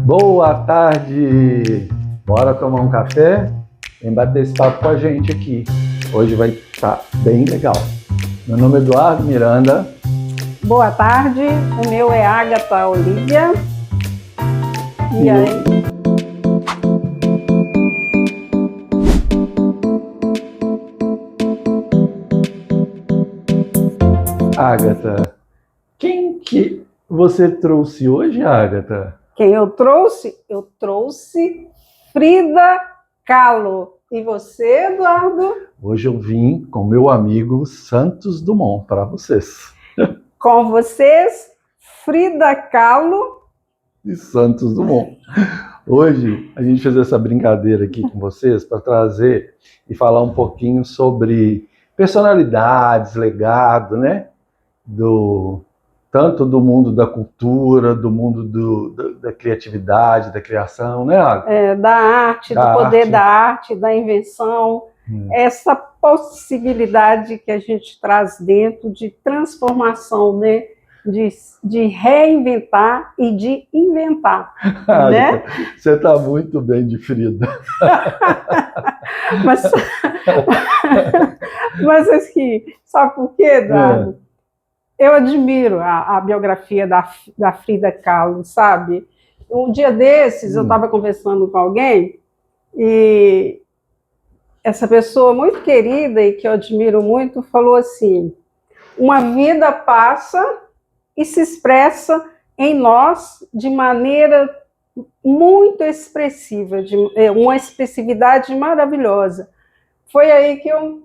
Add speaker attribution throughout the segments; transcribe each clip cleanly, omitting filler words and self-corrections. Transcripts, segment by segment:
Speaker 1: Boa tarde! Bora tomar um café? Vem bater esse papo com a gente aqui. Hoje vai estar bem legal. Meu nome é Eduardo Miranda.
Speaker 2: Boa tarde, o meu é Agatha Olívia. E aí?
Speaker 1: Agatha, quem que você trouxe hoje, Agatha?
Speaker 2: Quem eu trouxe? Eu trouxe Frida Kahlo. E você, Eduardo?
Speaker 1: Hoje eu vim com meu amigo Santos Dumont para vocês.
Speaker 2: Com vocês, Frida Kahlo
Speaker 1: e Santos Dumont. Hoje a gente fez essa brincadeira aqui com vocês para trazer e falar um pouquinho sobre personalidades, legado, né? Tanto do mundo da cultura, do mundo da criatividade, da criação, né, Agatha?
Speaker 2: Da arte, do poder da arte, da invenção. Essa possibilidade que a gente traz dentro de transformação, né? De reinventar e de inventar. Né?
Speaker 1: Você está muito bem de Frida.
Speaker 2: mas assim, sabe por quê, Eduardo? Eu admiro a biografia da Frida Kahlo, sabe? Um dia desses, eu estava conversando com alguém e essa pessoa muito querida e que eu admiro muito falou assim: uma vida passa e se expressa em nós de maneira muito expressiva, uma expressividade maravilhosa. Foi aí que eu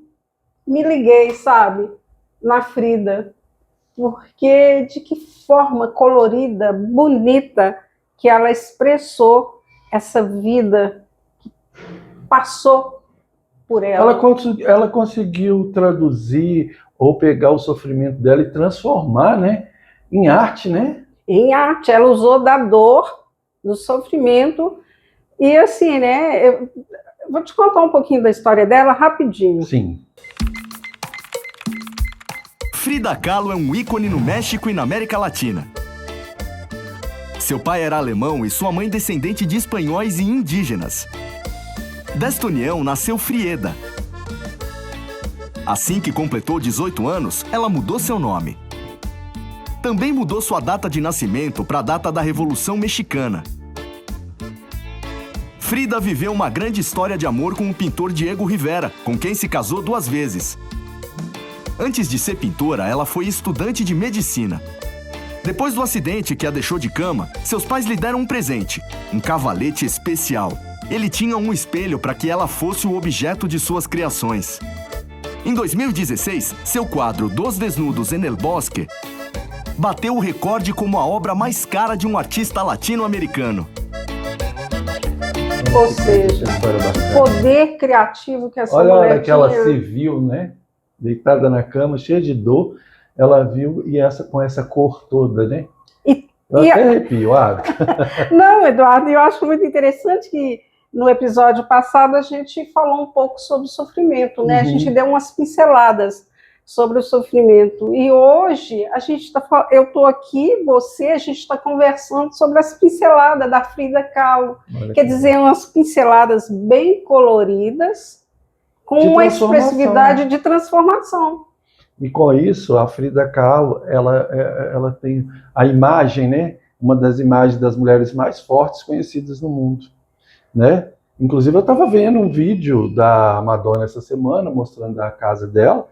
Speaker 2: me liguei, sabe, na Frida. Porque de que forma colorida, bonita, que ela expressou essa vida que passou por ela.
Speaker 1: Ela conseguiu traduzir ou pegar o sofrimento dela e transformar, né, em arte, né?
Speaker 2: Em arte. Ela usou da dor, do sofrimento. E assim, né, eu vou te contar um pouquinho da história dela rapidinho.
Speaker 1: Sim.
Speaker 3: Frida Kahlo é um ícone no México e na América Latina. Seu pai era alemão e sua mãe descendente de espanhóis e indígenas. Desta união nasceu Frieda. Assim que completou 18 anos, ela mudou seu nome. Também mudou sua data de nascimento para a data da Revolução Mexicana. Frida viveu uma grande história de amor com o pintor Diego Rivera, com quem se casou 2 vezes. Antes de ser pintora, ela foi estudante de medicina. Depois do acidente que a deixou de cama, seus pais lhe deram um presente, um cavalete especial. Ele tinha um espelho para que ela fosse o objeto de suas criações. Em 2016, seu quadro Dos Desnudos en el Bosque bateu o recorde como a obra mais cara de um artista latino-americano.
Speaker 2: Ou seja, poder criativo que essa mulher tinha.
Speaker 1: Olha a hora que ela se viu, né? Deitada na cama, cheia de dor, ela viu com essa cor toda, né? Eu até arrepio,
Speaker 2: Não, Eduardo, eu acho muito interessante que no episódio passado a gente falou um pouco sobre o sofrimento, né? A gente deu umas pinceladas sobre o sofrimento. E hoje eu estou aqui, a gente está conversando sobre as pinceladas da Frida Kahlo. Quer dizer, umas pinceladas bem coloridas, com uma expressividade de transformação.
Speaker 1: E com isso, a Frida Kahlo, ela tem a imagem, né? Uma das imagens das mulheres mais fortes conhecidas no mundo, né? Inclusive, eu estava vendo um vídeo da Madonna essa semana, mostrando a casa dela,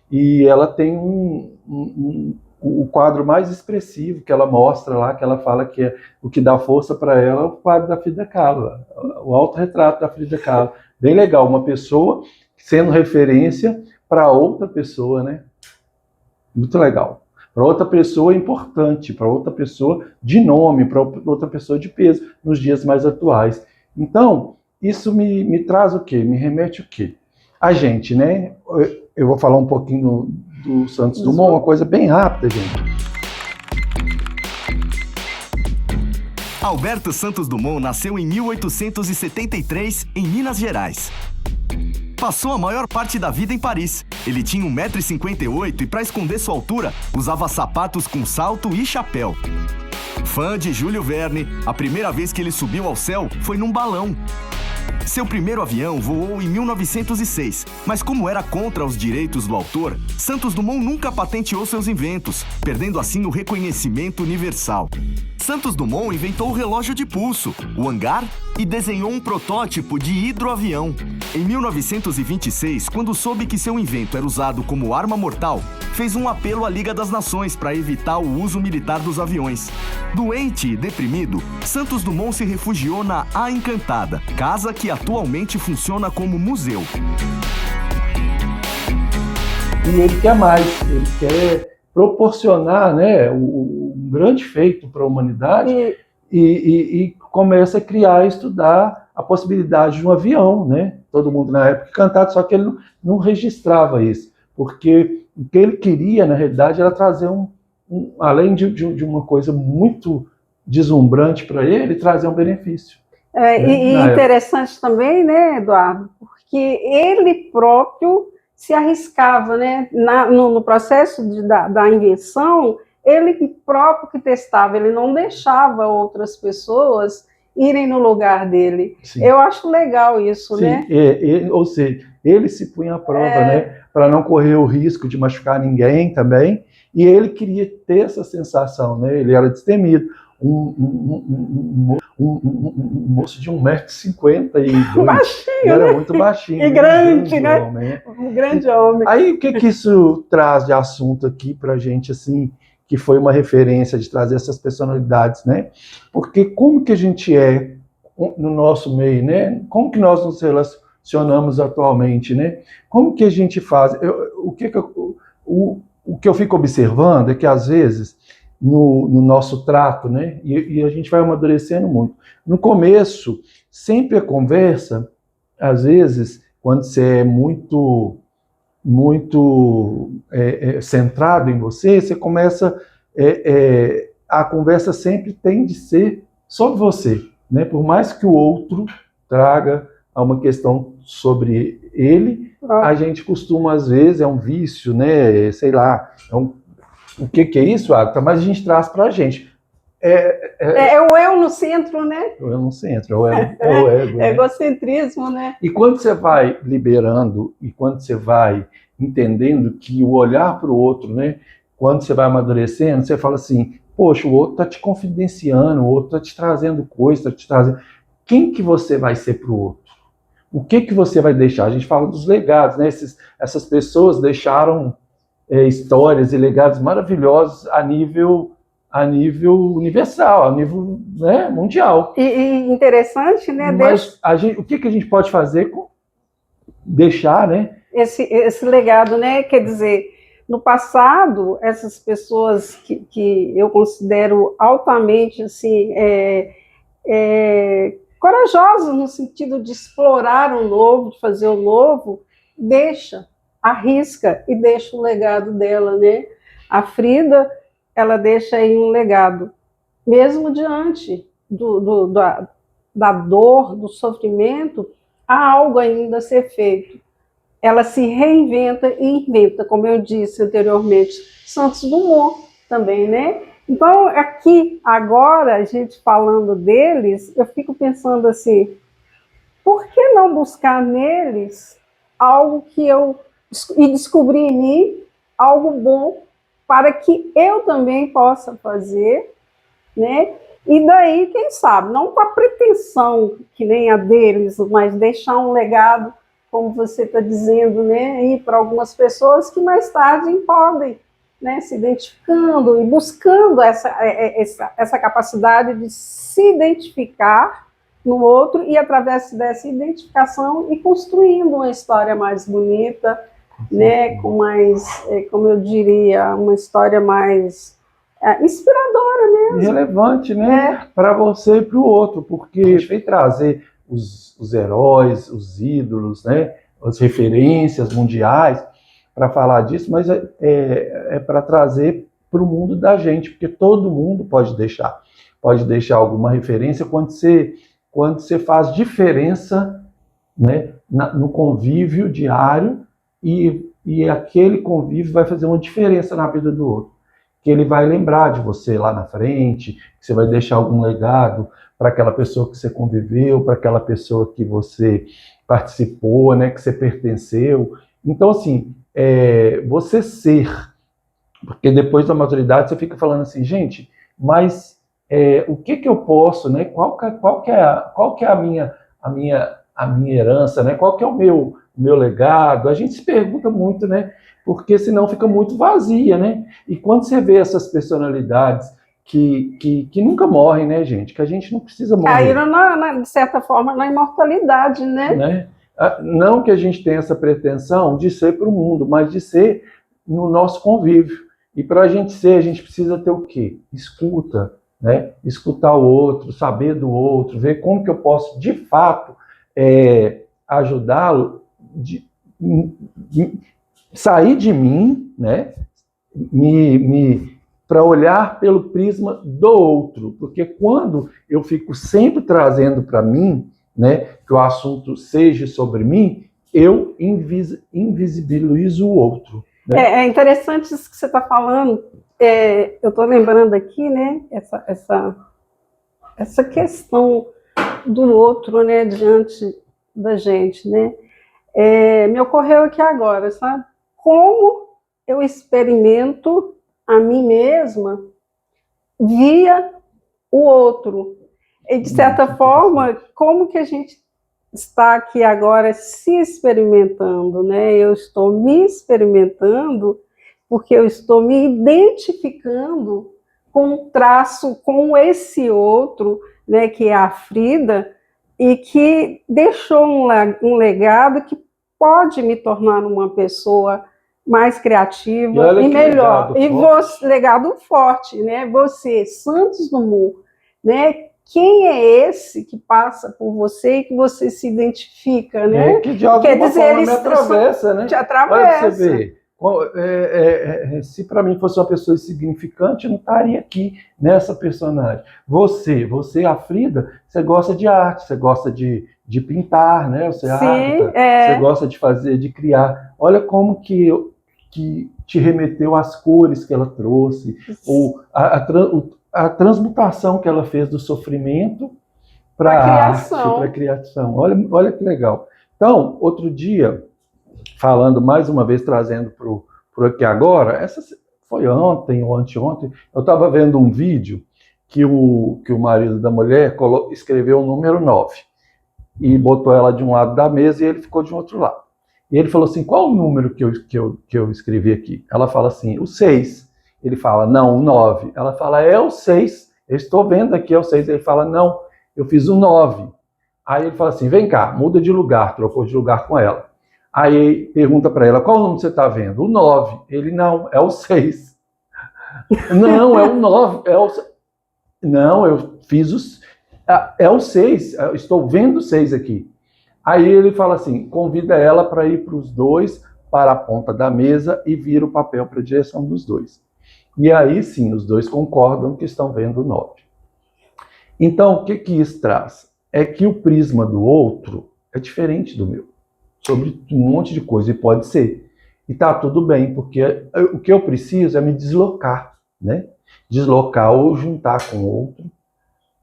Speaker 1: e ela tem o quadro mais expressivo que ela mostra lá, que ela fala que o que dá força para ela é o quadro da Frida Kahlo, o autorretrato da Frida Kahlo. Bem legal, uma pessoa sendo referência para outra pessoa, né? Muito legal. Para outra pessoa importante, para outra pessoa de nome, para outra pessoa de peso, nos dias mais atuais. Então, isso me traz o quê? Me remete o quê? A gente, né? Eu vou falar um pouquinho do Santos Dumont, uma coisa bem rápida, gente.
Speaker 3: Alberto Santos Dumont nasceu em 1873, em Minas Gerais. Passou a maior parte da vida em Paris. Ele tinha 1,58 m e, para esconder sua altura, usava sapatos com salto e chapéu. Fã de Júlio Verne, a primeira vez que ele subiu ao céu foi num balão. Seu primeiro avião voou em 1906, mas como era contra os direitos do autor, Santos Dumont nunca patenteou seus inventos, perdendo assim o reconhecimento universal. Santos Dumont inventou o relógio de pulso, o hangar e desenhou um protótipo de hidroavião. Em 1926, quando soube que seu invento era usado como arma mortal, fez um apelo à Liga das Nações para evitar o uso militar dos aviões. Doente e deprimido, Santos Dumont se refugiou na A Encantada, casa que atualmente funciona como museu.
Speaker 1: E ele quer mais, ele quer proporcionar, né, um grande feito para a humanidade e começa a criar, estudar a possibilidade de um avião, né? Todo mundo na época encantado, só que ele não registrava isso, porque o que ele queria, na realidade, era trazer além de uma coisa muito deslumbrante para ele, trazer um benefício.
Speaker 2: E interessante também, né, Eduardo, porque ele próprio se arriscava, né, no processo da invenção, ele próprio que testava, ele não deixava outras pessoas irem no lugar dele. Sim. Eu acho legal isso, sim, né?
Speaker 1: Ou seja, ele se punha à prova, né, para não correr o risco de machucar ninguém também, e ele queria ter essa sensação, né? Ele era destemido. Um moço de 1,52 m.
Speaker 2: Baixinho,
Speaker 1: era
Speaker 2: né?
Speaker 1: Muito baixinho.
Speaker 2: E grande, né? Homem. Um grande homem.
Speaker 1: Aí o que isso traz de assunto aqui pra gente, assim, que foi uma referência de trazer essas personalidades, né? Porque como que a gente é no nosso meio, né? Como que nós nos relacionamos atualmente, né? Como que a gente faz? O que eu fico observando é que, às vezes, no nosso trato, né? E a gente vai amadurecendo muito. No começo, sempre a conversa, às vezes, quando você é muito centrado em você, você começa... a conversa sempre tem de ser sobre você, né? Por mais que o outro traga uma questão sobre ele, a gente costuma, às vezes, é um vício, né? Sei lá, o que é isso, Agatha? Mas a gente traz para a gente.
Speaker 2: É o eu no centro, né?
Speaker 1: O eu no centro, é o ego.
Speaker 2: É egocentrismo, né?
Speaker 1: E quando você vai liberando, e quando você vai entendendo que o olhar para o outro, né? Quando você vai amadurecendo, você fala assim, poxa, o outro está te confidenciando, o outro está te trazendo coisa, está te trazendo... Quem que você vai ser para o outro? O que você vai deixar? A gente fala dos legados, né? Essas pessoas deixaram histórias e legados maravilhosos a nível universal, a nível, né, mundial.
Speaker 2: E interessante, né?
Speaker 1: Mas o que a gente pode fazer com deixar, né?
Speaker 2: Esse legado, né? Quer dizer, no passado, essas pessoas que eu considero altamente assim, corajosas no sentido de explorar o novo, de fazer o novo, arrisca e deixa o legado dela, né? A Frida, ela deixa aí um legado, mesmo diante da dor, do sofrimento, há algo ainda a ser feito. Ela se reinventa e inventa, como eu disse anteriormente, Santos Dumont também, né? Então, aqui, agora, a gente falando deles, eu fico pensando assim, por que não buscar neles algo e descobrir em mim algo bom para que eu também possa fazer, né? E daí, quem sabe, não com a pretensão que nem a deles, mas deixar um legado, como você está dizendo, né? E para algumas pessoas que mais tarde podem, né, se identificando e buscando essa capacidade de se identificar no outro e, através dessa identificação, ir construindo uma história mais bonita, né, com mais, como eu diria, uma história mais inspiradora mesmo.
Speaker 1: Relevante, né, para você e para o outro, porque a gente veio trazer os heróis, os ídolos, né, as referências mundiais para falar disso, mas é para trazer para o mundo da gente, porque todo mundo pode deixar alguma referência quando você faz diferença, né, no convívio diário, e aquele convívio vai fazer uma diferença na vida do outro. que ele vai lembrar de você lá na frente, que você vai deixar algum legado para aquela pessoa que você conviveu, para aquela pessoa que você participou, né, que você pertenceu. Então, assim, você ser, porque depois da maturidade você fica falando assim, gente, mas o que eu posso, né? Qual que é a minha herança, né? Qual que é o meu legado? A gente se pergunta muito, né? Porque senão fica muito vazia, né? E quando você vê essas personalidades que nunca morrem, né, gente? Que a gente não precisa morrer.
Speaker 2: Caíram, de certa forma, na imortalidade,
Speaker 1: né? Não que a gente tenha essa pretensão de ser para o mundo, mas de ser no nosso convívio. E para a gente ser, a gente precisa ter o quê? Escuta, né? Escutar o outro, saber do outro, ver como que eu posso, de fato, ajudá-lo, sair de mim, né? Para olhar pelo prisma do outro. Porque quando eu fico sempre trazendo para mim, né, que o assunto seja sobre mim, eu invisibilizo o outro. Né?
Speaker 2: É interessante isso que você está falando. Eu estou lembrando aqui, né, essa questão do outro, né, diante da gente, né? Me ocorreu aqui agora, sabe? Como eu experimento a mim mesma via o outro. E, de certa forma, como que a gente está aqui agora se experimentando, né? Eu estou me experimentando porque eu estou me identificando com um traço, com esse outro, né, que é a Frida, e que deixou um legado que pode me tornar uma pessoa mais criativa e melhor. Legado forte, né? Você, Santos Dumont, né? Quem é esse que passa por você e que você se identifica, né?
Speaker 1: Que de alguma forma me atravessa, né?
Speaker 2: Te atravessa.
Speaker 1: Olha você ver. Se para mim fosse uma pessoa insignificante, eu não estaria aqui nessa personagem. Você, a Frida, você gosta de arte, você gosta de pintar, né? Você você gosta de fazer, de criar. Olha como que te remeteu às cores que ela trouxe, ou a transmutação que ela fez do sofrimento para a arte, para a criação. Olha que legal. Então, outro dia, falando mais uma vez, trazendo para o aqui agora, essa foi ontem ou anteontem, eu estava vendo um vídeo que o marido da mulher escreveu o número 9 e botou ela de um lado da mesa e ele ficou de um outro lado. E ele falou assim, qual o número que eu escrevi aqui? Ela fala assim, o 6. Ele fala, não, o 9. Ela fala, é o 6. Eu estou vendo aqui, é o 6. Ele fala, não, eu fiz o 9. Aí ele fala assim, vem cá, muda de lugar, trocou de lugar com ela. Aí pergunta para ela, qual o número você está vendo? O 9. Ele, não, é o 6. Não, é o 9. Não, eu fiz é o 6. Eu estou vendo o 6 aqui. Aí ele fala assim, convida ela para ir para os dois, para a ponta da mesa e vira o papel para a direção dos dois. E aí sim, os dois concordam que estão vendo o 9. Então, o que isso traz? É que o prisma do outro é diferente do meu, sobre um monte de coisa, e pode ser. E tá tudo bem, porque o que eu preciso é me deslocar, né? Deslocar ou juntar com o outro,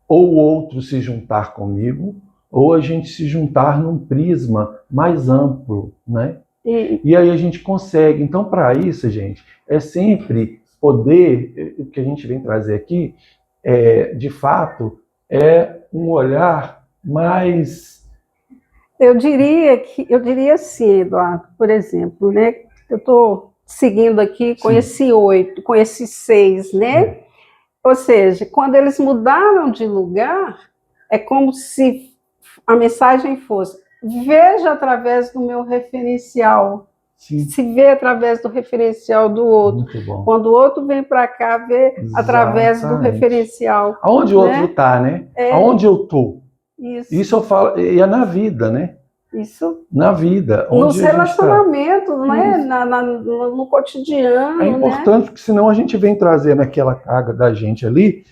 Speaker 1: ou o outro se juntar comigo, ou a gente se juntar num prisma mais amplo, né? E aí a gente consegue. Então, para isso, gente, é sempre poder, o que a gente vem trazer aqui, de fato, é um olhar mais...
Speaker 2: Eu diria assim, Eduardo, por exemplo, né? Eu estou seguindo aqui com esse 8, com esse 6, né? Ou seja, quando eles mudaram de lugar, é como se a mensagem fosse, veja através do meu referencial. Sim. Se vê através do referencial do outro.
Speaker 1: Muito bom.
Speaker 2: Quando o outro vem para cá, vê através do referencial.
Speaker 1: Aonde o outro está, né? Aonde eu estou. Isso eu falo, e é na vida, né?
Speaker 2: Isso.
Speaker 1: Na vida.
Speaker 2: Nos relacionamentos, né? No cotidiano.
Speaker 1: É importante, porque senão a gente vem trazendo aquela carga da gente ali,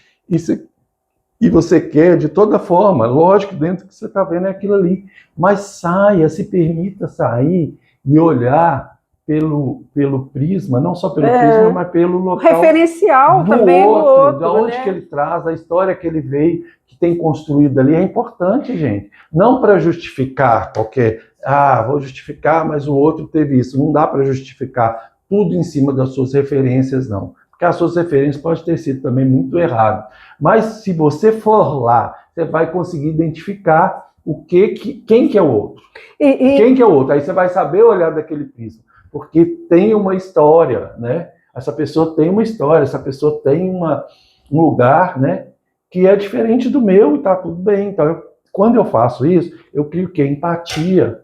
Speaker 1: e você quer de toda forma, lógico, dentro do que você está vendo é aquilo ali. Mas saia, se permita sair e olhar pelo prisma, não só pelo prisma, mas pelo local
Speaker 2: referencial
Speaker 1: do
Speaker 2: também
Speaker 1: outro,
Speaker 2: do outro,
Speaker 1: da onde
Speaker 2: né?
Speaker 1: que ele traz, a história que ele veio, que tem construído ali, é importante, gente. Não para justificar qualquer, vou justificar, mas o outro teve isso. Não dá para justificar tudo em cima das suas referências, não. Porque as suas referências podem ter sido também muito errado. Mas se você for lá, você vai conseguir identificar quem que é o outro. Quem que é o outro? Aí você vai saber olhar daquele prisma. Porque tem uma história, né? Essa pessoa tem uma história, essa pessoa tem um lugar, né? Que é diferente do meu e tá tudo bem. Então, quando eu faço isso, eu crio o quê? Empatia,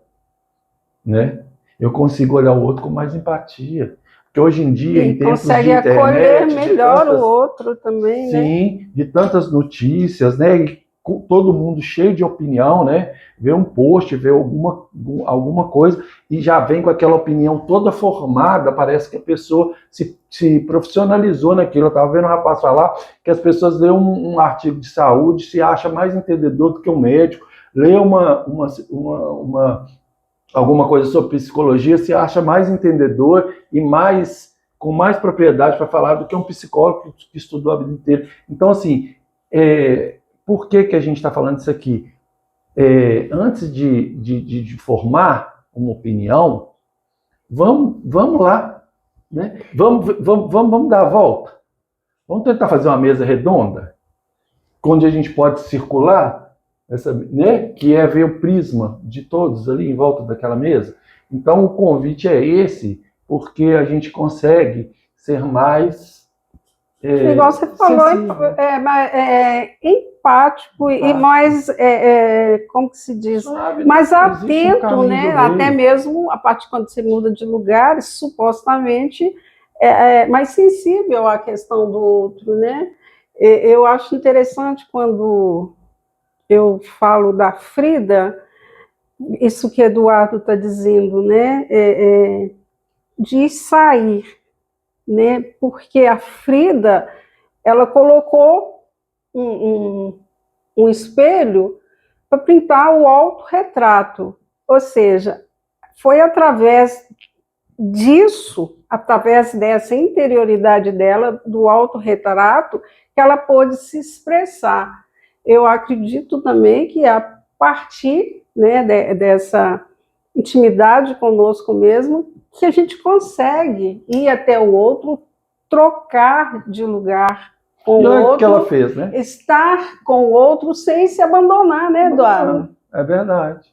Speaker 1: né? Eu consigo olhar o outro com mais empatia. Porque hoje em dia, em tempos de
Speaker 2: consegue
Speaker 1: internet,
Speaker 2: acolher melhor o outro também, né?
Speaker 1: sim, de tantas notícias, né? E todo mundo cheio de opinião, né? Vê um post, vê alguma coisa e já vem com aquela opinião toda formada. Parece que a pessoa se profissionalizou naquilo. Eu estava vendo um rapaz falar que as pessoas lêem um artigo de saúde, se acha mais entendedor do que um médico, lê alguma coisa sobre psicologia, se acha mais entendedor e com mais propriedade para falar do que um psicólogo que estudou a vida inteira. Então, assim, por que a gente está falando isso aqui? Antes de formar uma opinião, vamos lá, né? Vamos dar a volta. Vamos tentar fazer uma mesa redonda, onde a gente pode circular, né? Que é ver o prisma de todos ali em volta daquela mesa. Então, o convite é esse, porque a gente consegue ser mais
Speaker 2: igual você falou, empático e mais, como que se diz?
Speaker 1: Sabe,
Speaker 2: mais
Speaker 1: né?
Speaker 2: atento, né? Até mesmo a partir quando você muda de lugar, supostamente mais sensível à questão do outro, né? Eu acho interessante quando eu falo da Frida, isso que Eduardo está dizendo, né? De sair, né? Porque a Frida, ela colocou um espelho para pintar o autorretrato, ou seja, foi através disso, através dessa interioridade dela, do autorretrato, que ela pôde se expressar. Eu acredito também que a partir, né, dessa intimidade conosco mesmo, que a gente consegue ir até o outro, trocar de lugar com o outro,
Speaker 1: que ela fez, né?
Speaker 2: estar com o outro sem se abandonar, né, Eduardo?
Speaker 1: É verdade.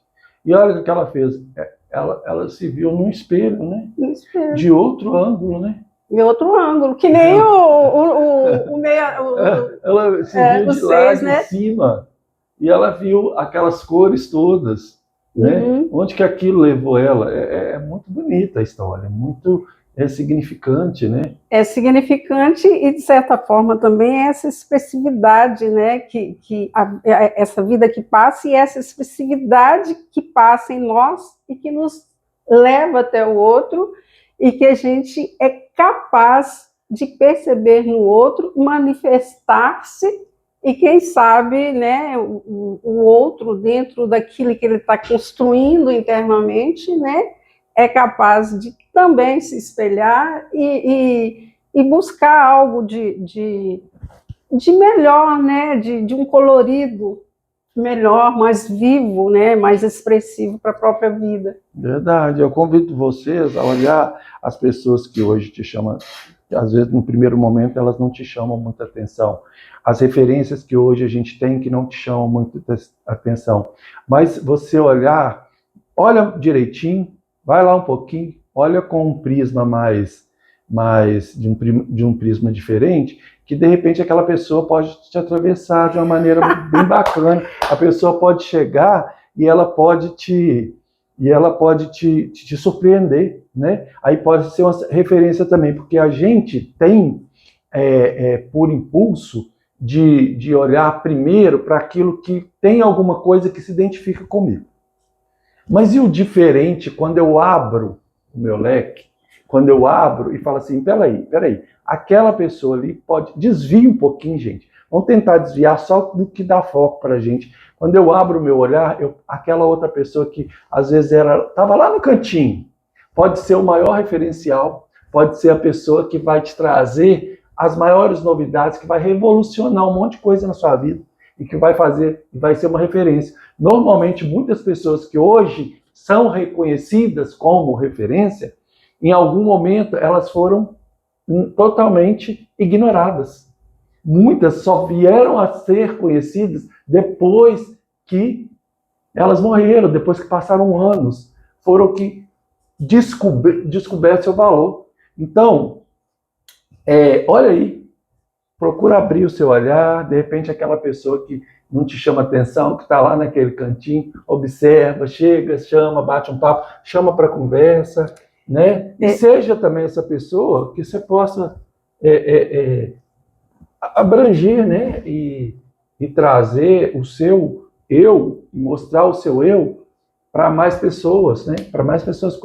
Speaker 1: E olha o que ela fez. Ela se viu num espelho, né? De outro ângulo, né?
Speaker 2: Em outro ângulo, que nem
Speaker 1: ela se viu de lá de cima e ela viu aquelas cores todas, né? Onde que aquilo levou ela? É muito bonita a história, muito significante, né? É
Speaker 2: significante e, de certa forma, também essa expressividade, né? Essa vida que passa e essa expressividade que passa em nós e que nos leva até o outro e que a gente é capaz de perceber no outro, manifestar-se e, quem sabe, né, o outro, dentro daquilo que ele está construindo internamente, né, é capaz de também se espelhar e buscar algo de melhor, né, de um colorido melhor, mais vivo, né, mais expressivo para a própria vida.
Speaker 1: Verdade. Eu convido vocês a olhar as pessoas que hoje te chamam, que às vezes no primeiro momento elas não te chamam muita atenção. As referências que hoje a gente tem que não te chamam muita atenção. Mas você olha direitinho, vai lá um pouquinho, olha com um prisma mais de um prisma diferente, que de repente aquela pessoa pode te atravessar de uma maneira bem bacana. A pessoa pode chegar e ela pode te surpreender, né? Aí pode ser uma referência também, porque a gente tem, por impulso, de olhar primeiro para aquilo que tem alguma coisa que se identifica comigo. Mas e o diferente, quando eu abro o meu leque, quando eu abro e falo assim, peraí, aquela pessoa ali desvia um pouquinho, gente. Vamos tentar desviar só do que dá foco para a gente. Quando eu abro o meu olhar, aquela outra pessoa que às vezes estava lá no cantinho, pode ser o maior referencial, pode ser a pessoa que vai te trazer as maiores novidades, que vai revolucionar um monte de coisa na sua vida e que vai ser uma referência. Normalmente, muitas pessoas que hoje são reconhecidas como referência, em algum momento elas foram totalmente ignoradas. Muitas só vieram a ser conhecidas depois que elas morreram, depois que passaram anos, foram que descoberto seu valor. Então, olha aí, procura abrir o seu olhar, de repente aquela pessoa que não te chama atenção, que está lá naquele cantinho, observa, chega, chama, bate um papo, chama para conversa, né? E seja também essa pessoa que você possa abranger, né? E trazer o seu eu, mostrar o seu eu para mais pessoas, né? Para mais pessoas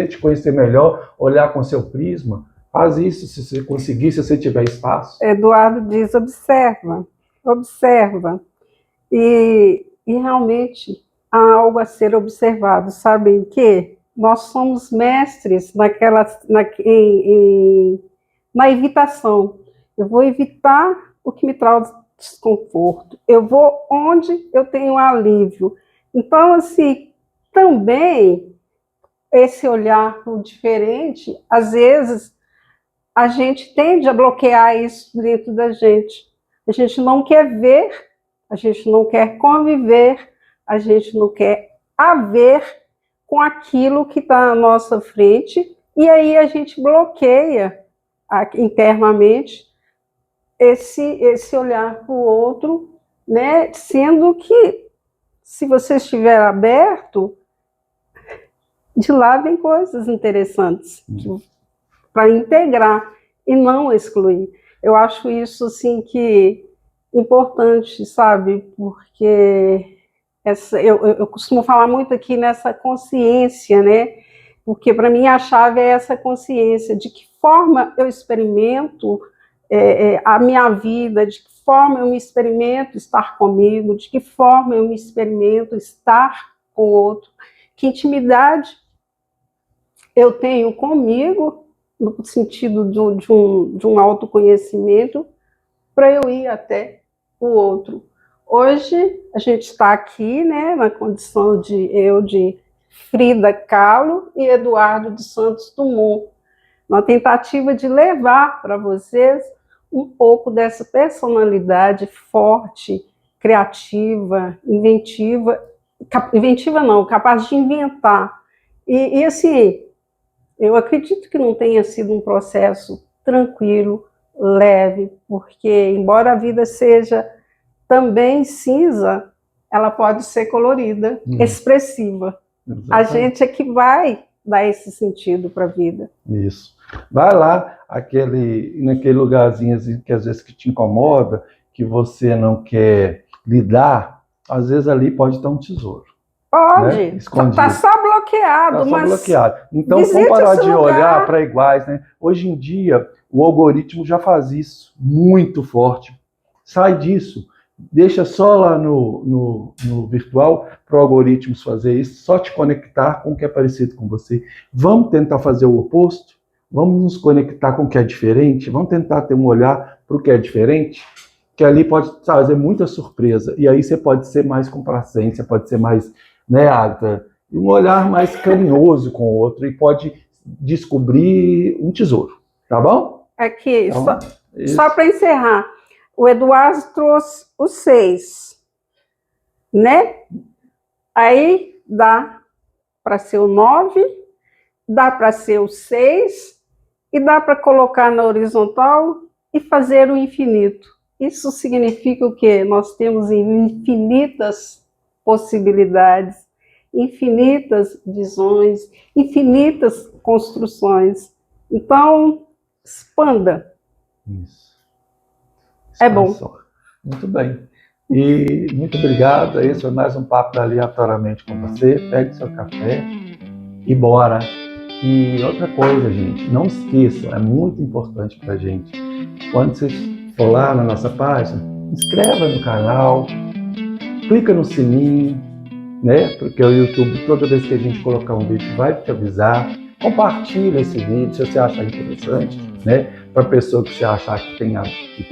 Speaker 1: te conhecer melhor, olhar com seu prisma. Faz isso se você conseguir, se você tiver espaço.
Speaker 2: Eduardo diz, observa. E realmente há algo a ser observado. Sabem que nós somos mestres na evitação. Eu vou evitar o que me traz desconforto. Eu vou onde eu tenho alívio. Então, assim, também esse olhar diferente, às vezes, a gente tende a bloquear isso dentro da gente. A gente não quer ver, a gente não quer conviver, a gente não quer haver com aquilo que está à nossa frente, e aí a gente bloqueia internamente esse olhar para o outro, né? Sendo que, se você estiver aberto, de lá vem coisas interessantes para integrar e não excluir. Eu acho isso, assim, que importante, sabe? Porque eu costumo falar muito aqui nessa consciência, né? Porque para mim a chave é essa consciência, de que forma eu experimento a minha vida, de que forma eu me experimento estar comigo, de que forma eu me experimento estar com o outro, que intimidade eu tenho comigo, no sentido de um autoconhecimento, para eu ir até o outro. Hoje, a gente está aqui, né, na condição de Frida Kahlo e Eduardo dos Santos Dumont, uma tentativa de levar para vocês um pouco dessa personalidade forte, criativa, inventiva não, capaz de inventar. E assim, eu acredito que não tenha sido um processo tranquilo, leve, porque embora a vida seja também cinza, ela pode ser colorida, expressiva. Exatamente. A gente é que vai dar esse sentido para a vida.
Speaker 1: Isso. Vai lá, naquele lugarzinho assim, que às vezes que te incomoda, que você não quer lidar, às vezes ali pode estar um tesouro.
Speaker 2: Pode,
Speaker 1: né?
Speaker 2: Está só bloqueado.
Speaker 1: Tá só bloqueado. Então, vamos parar de olhar para iguais, né? Hoje em dia, o algoritmo já faz isso muito forte. Sai disso. Deixa só lá no virtual para o algoritmo fazer isso, só te conectar com o que é parecido com você. Vamos tentar fazer o oposto? Vamos nos conectar com o que é diferente? Vamos tentar ter um olhar para o que é diferente? Que ali pode trazer muita surpresa. E aí você pode ser mais complacente, você pode ser mais, né, Agatha? Um olhar mais carinhoso com o outro e pode descobrir um tesouro. Tá bom?
Speaker 2: Aqui, então, só para encerrar. O Eduardo trouxe o 6, né? Aí dá para ser o 9, dá para ser o 6, e dá para colocar na horizontal e fazer o infinito. Isso significa o quê? Nós temos infinitas possibilidades, infinitas visões, infinitas construções. Então, expanda.
Speaker 1: Isso.
Speaker 2: É bom.
Speaker 1: Muito bem. E muito obrigado. Esse foi mais um papo aleatoriamente com você. Pegue seu café e bora. E outra coisa, gente, não esqueçam, é muito importante pra gente. Quando vocês for lá na nossa página, inscreva no canal, clica no sininho, né? Porque o YouTube, toda vez que a gente colocar um vídeo, vai te avisar. Compartilha esse vídeo se você achar interessante, né? Para a pessoa que você achar que tem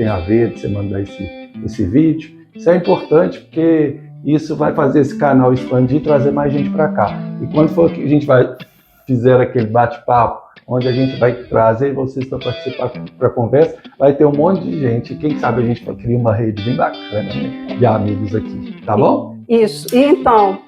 Speaker 1: a ver de você mandar esse vídeo. Isso é importante porque isso vai fazer esse canal expandir e trazer mais gente para cá. E quando for que a gente fizer aquele bate-papo, onde a gente vai trazer vocês para participar para a conversa, vai ter um monte de gente. Quem sabe a gente vai criar uma rede bem bacana, né, de amigos aqui, tá bom?
Speaker 2: Isso. E então,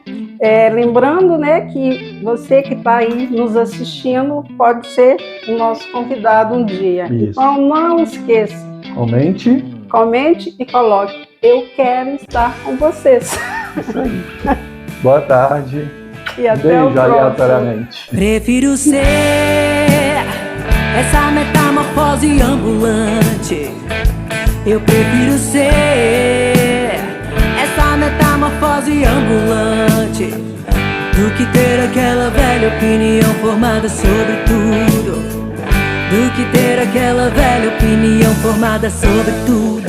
Speaker 2: lembrando, né, que você que está aí nos assistindo pode ser o nosso convidado um dia.
Speaker 1: Isso.
Speaker 2: Então, não esqueça.
Speaker 1: Comente
Speaker 2: E coloque. Eu quero estar com vocês.
Speaker 1: Isso aí. Boa tarde.
Speaker 2: E até o
Speaker 1: Beijo
Speaker 2: próximo.
Speaker 1: aleatoriamente.
Speaker 4: Prefiro ser essa metamorfose ambulante. Eu prefiro ser essa metamorfose ambulante do que ter aquela velha opinião formada sobre tudo. Do que ter aquela velha opinião formada sobre tudo.